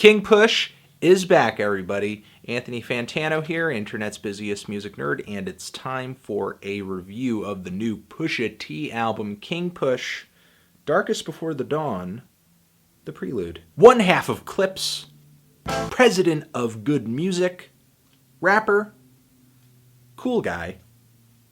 King Push is back, everybody. Anthony Fantano here, internet's busiest music nerd, and it's time for a review of the new Pusha T album, King Push, Darkest Before the Dawn, the Prelude. One half of Clips, president of good music, rapper, cool guy,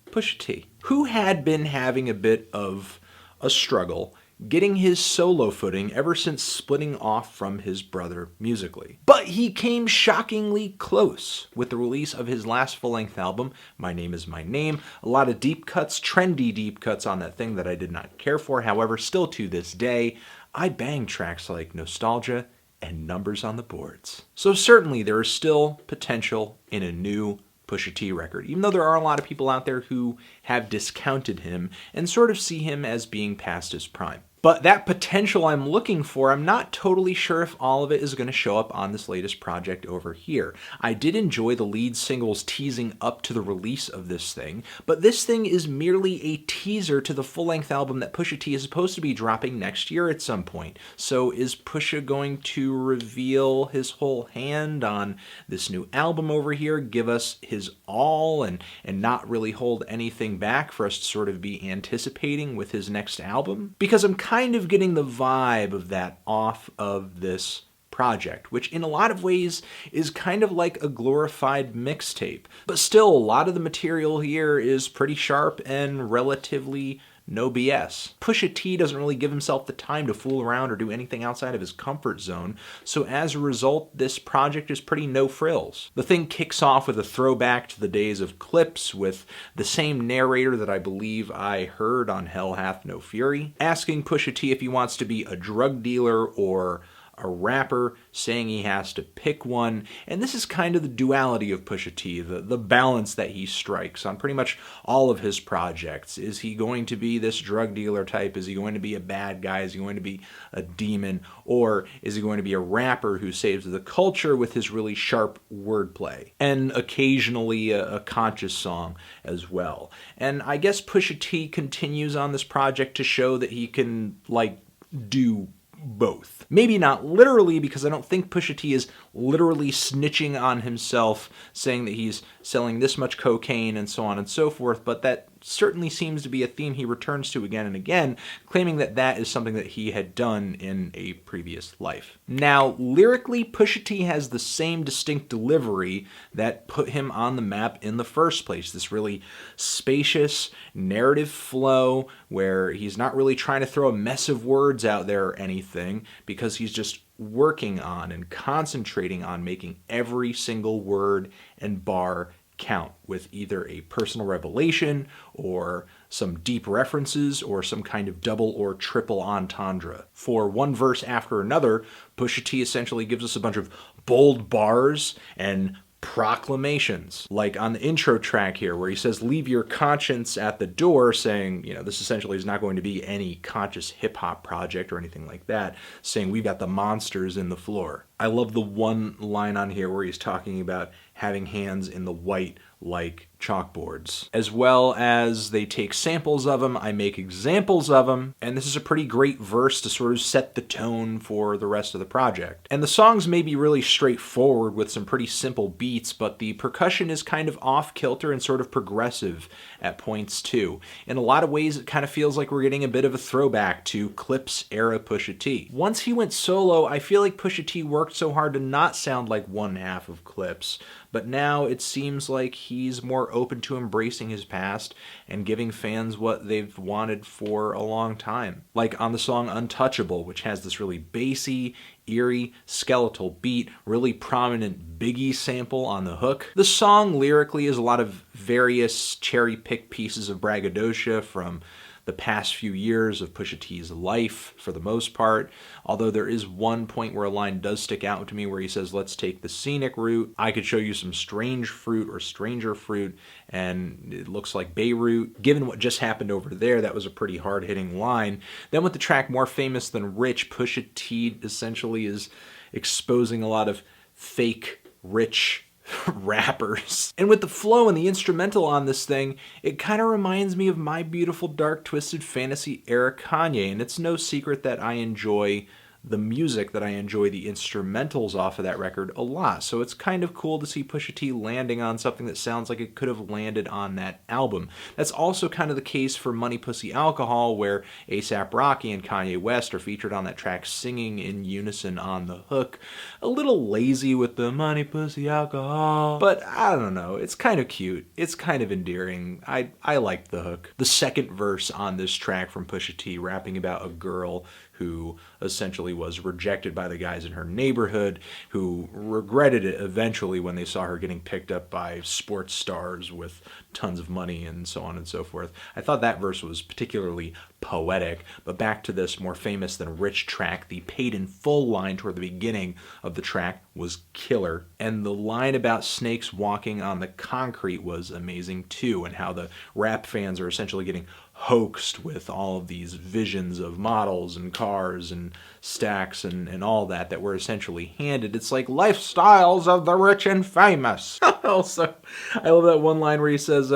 Pusha T, who had been having a bit of a struggle getting his solo footing ever since splitting off from his brother musically. But he came shockingly close with the release of his last full-length album, My Name Is My Name. A lot of deep cuts, trendy deep cuts on that thing that I did not care for. However, still to this day, I bang tracks like Nostalgia and Numbers on the Boards. So certainly there is still potential in a new Pusha T record, even though there are a lot of people out there who have discounted him and sort of see him as being past his prime. But that potential I'm looking for, I'm not totally sure if all of it is going to show up on this latest project over here. I did enjoy the lead singles teasing up to the release of this thing, but this thing is merely a teaser to the full-length album that Pusha T is supposed to be dropping next year at some point. So is Pusha going to reveal his whole hand on this new album over here, give us his all, and not really hold anything back for us to sort of be anticipating with his next album? Because I'm kind of getting the vibe of that off of this project, which in a lot of ways is kind of like a glorified mixtape. But still, a lot of the material here is pretty sharp and relatively no BS. Pusha T doesn't really give himself the time to fool around or do anything outside of his comfort zone, so as a result, this project is pretty no frills. The thing kicks off with a throwback to the days of Clips with the same narrator that I believe I heard on Hell Hath No Fury, asking Pusha T if he wants to be a drug dealer or a rapper, saying he has to pick one. And this is kind of the duality of Pusha T, the balance that he strikes on pretty much all of his projects. Is he going to be this drug dealer type? Is he going to be a bad guy? Is he going to be a demon? Or is he going to be a rapper who saves the culture with his really sharp wordplay? And occasionally a conscious song as well. And I guess Pusha T continues on this project to show that he can, like, do both. Maybe not literally, because I don't think Pusha T is literally snitching on himself, saying that he's selling this much cocaine and so on and so forth, but that certainly seems to be a theme he returns to again and again, claiming that that is something that he had done in a previous life. Now, lyrically, Pusha T has the same distinct delivery that put him on the map in the first place. This really spacious narrative flow where he's not really trying to throw a mess of words out there or anything, because he's just working on and concentrating on making every single word and bar count with either a personal revelation or some deep references or some kind of double or triple entendre. For one verse after another, Pusha T essentially gives us a bunch of bold bars and proclamations, like on the intro track here where he says, "Leave your conscience at the door," saying, you know, this essentially is not going to be any conscious hip-hop project or anything like that, saying we've got the monsters in the floor. I love the one line on here where he's talking about having hands in the white like chalkboards. As well as they take samples of them, I make examples of them, and this is a pretty great verse to sort of set the tone for the rest of the project. And the songs may be really straightforward with some pretty simple beats, but the percussion is kind of off-kilter and sort of progressive at points too. In a lot of ways, it kind of feels like we're getting a bit of a throwback to Clips era Pusha T. Once he went solo, I feel like Pusha T worked so hard to not sound like one half of Clips, but now it seems like he's more open to embracing his past and giving fans what they've wanted for a long time. Like on the song Untouchable, which has this really bassy, eerie, skeletal beat, really prominent Biggie sample on the hook. The song lyrically is a lot of various cherry-picked pieces of braggadocio from the past few years of Pusha T's life, for the most part, although there is one point where a line does stick out to me where he says, "Let's take the scenic route. I could show you some strange fruit or stranger fruit, and it looks like Beirut." Given what just happened over there, that was a pretty hard-hitting line. Then with the track More Famous Than Rich, Pusha T essentially is exposing a lot of fake rich rappers. And with the flow and the instrumental on this thing, it kind of reminds me of My Beautiful Dark Twisted Fantasy era Kanye, and it's no secret that I enjoy the music that I enjoy the instrumentals off of that record a lot. So it's kind of cool to see Pusha T landing on something that sounds like it could have landed on that album. That's also kind of the case for Money Pussy Alcohol, where A$AP Rocky and Kanye West are featured on that track singing in unison on the hook. A little lazy with the Money Pussy Alcohol, but I don't know, it's kind of cute. It's kind of endearing. I like the hook. The second verse on this track from Pusha T, rapping about a girl who essentially was rejected by the guys in her neighborhood, who regretted it eventually when they saw her getting picked up by sports stars with tons of money and so on and so forth. I thought that verse was particularly poetic, but back to this more famous than rich track, the paid in full line toward the beginning of the track was killer, and the line about snakes walking on the concrete was amazing too, and how the rap fans are essentially getting hoaxed with all of these visions of models and cars and stacks and all that were essentially handed. It's like lifestyles of the rich and famous. Also, I love that one line where he says,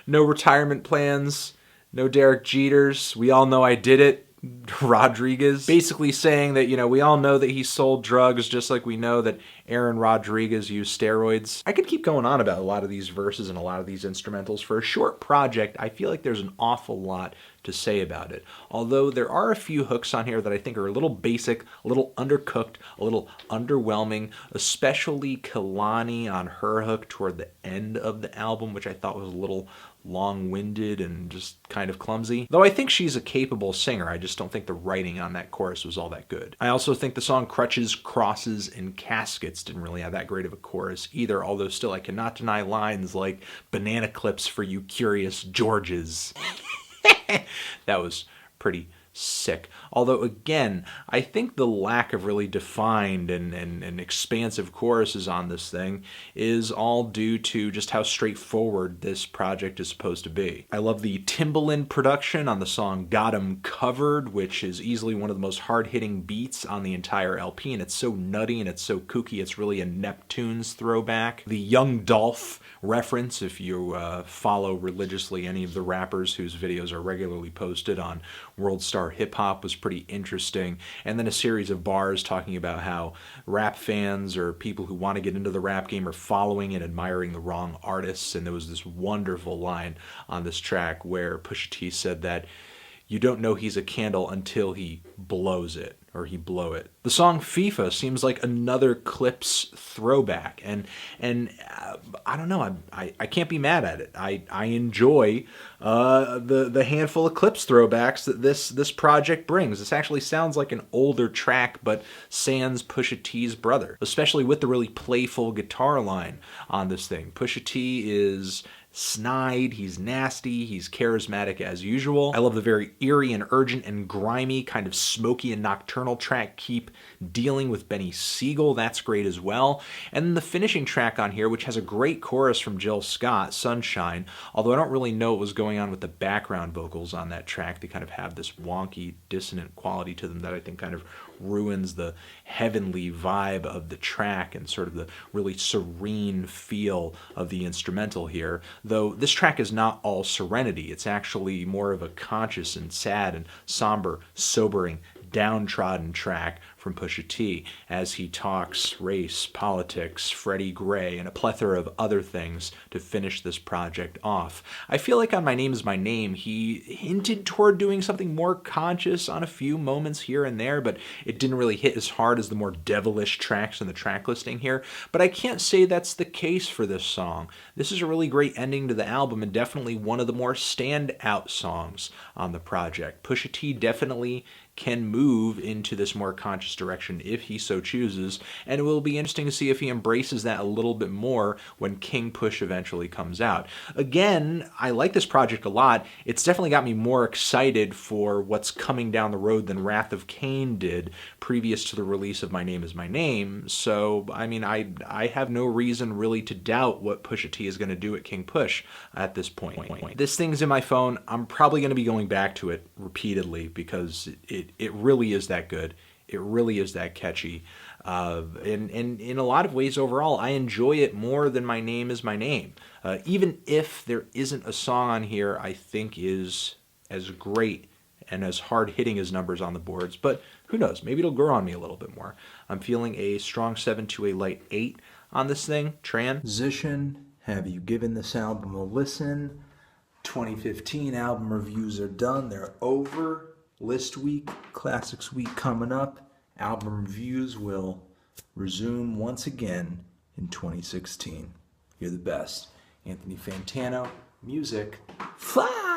no retirement plans, no Derek Jeters, we all know I did it, Rodriguez. Basically saying that, we all know that he sold drugs just like we know that Aaron Rodriguez used steroids. I could keep going on about a lot of these verses and a lot of these instrumentals. For a short project, I feel like there's an awful lot to say about it. Although there are a few hooks on here that I think are a little basic, a little undercooked, a little underwhelming, especially Kehlani on her hook toward the end of the album, which I thought was a little long-winded and just kind of clumsy. Though I think she's a capable singer, I just don't think the writing on that chorus was all that good. I also think the song Crutches, Crosses, and Caskets didn't really have that great of a chorus either, although still I cannot deny lines like banana clips for you curious Georges. That was pretty sick. Although, again, I think the lack of really defined and expansive choruses on this thing is all due to just how straightforward this project is supposed to be. I love the Timbaland production on the song Got 'Em Covered, which is easily one of the most hard-hitting beats on the entire LP, and it's so nutty and it's so kooky, it's really a Neptunes throwback. The Young Dolph reference, if you follow religiously any of the rappers whose videos are regularly posted on World Star Hip Hop, was pretty interesting. And then a series of bars talking about how rap fans or people who want to get into the rap game are following and admiring the wrong artists. And there was this wonderful line on this track where Pusha T said that you don't know he's a candle until he blows it, or he blow it. The song FIFA seems like another Clips throwback, and I don't know, I can't be mad at it. I enjoy the handful of Clips throwbacks that this project brings. This actually sounds like an older track, but sans Pusha T's brother, especially with the really playful guitar line on this thing. Pusha T is snide, he's nasty, he's charismatic as usual. I love the very eerie and urgent and grimy, kind of smoky and nocturnal track, Keep Dealing with Benny Siegel. That's great as well. And then the finishing track on here, which has a great chorus from Jill Scott, Sunshine, although I don't really know what was going on with the background vocals on that track. They kind of have this wonky, dissonant quality to them that I think kind of ruins the heavenly vibe of the track and sort of the really serene feel of the instrumental here. Though this track is not all serenity, it's actually more of a conscious and sad and somber, sobering, downtrodden track from Pusha T as he talks race, politics, Freddie Gray, and a plethora of other things to finish this project off. I feel like on My Name Is My Name, he hinted toward doing something more conscious on a few moments here and there, but it didn't really hit as hard as the more devilish tracks in the track listing here. But I can't say that's the case for this song. This is a really great ending to the album and definitely one of the more standout songs on the project. Pusha T definitely can move into this more conscious direction if he so chooses, and it will be interesting to see if he embraces that a little bit more when King Push eventually comes out. Again, I like this project a lot. It's definitely got me more excited for what's coming down the road than Wrath of Cain did previous to the release of My Name Is My Name, so I mean, I have no reason really to doubt what Pusha T is going to do at King Push at this point. This thing's in my phone. I'm probably going to be going back to it repeatedly because it really is that good. It really is that catchy. And in a lot of ways overall, I enjoy it more than My Name Is My Name. Even if there isn't a song on here I think is as great and as hard-hitting as numbers on the boards. But Who knows? Maybe it'll grow on me a little bit more. I'm feeling a strong 7 to a light 8 on this thing. Transition. Have you given this album a listen? 2015 album reviews are done. They're over. List week, classics week coming up. Album reviews will resume once again in 2016. You're the best. Anthony Fantano, music, fly!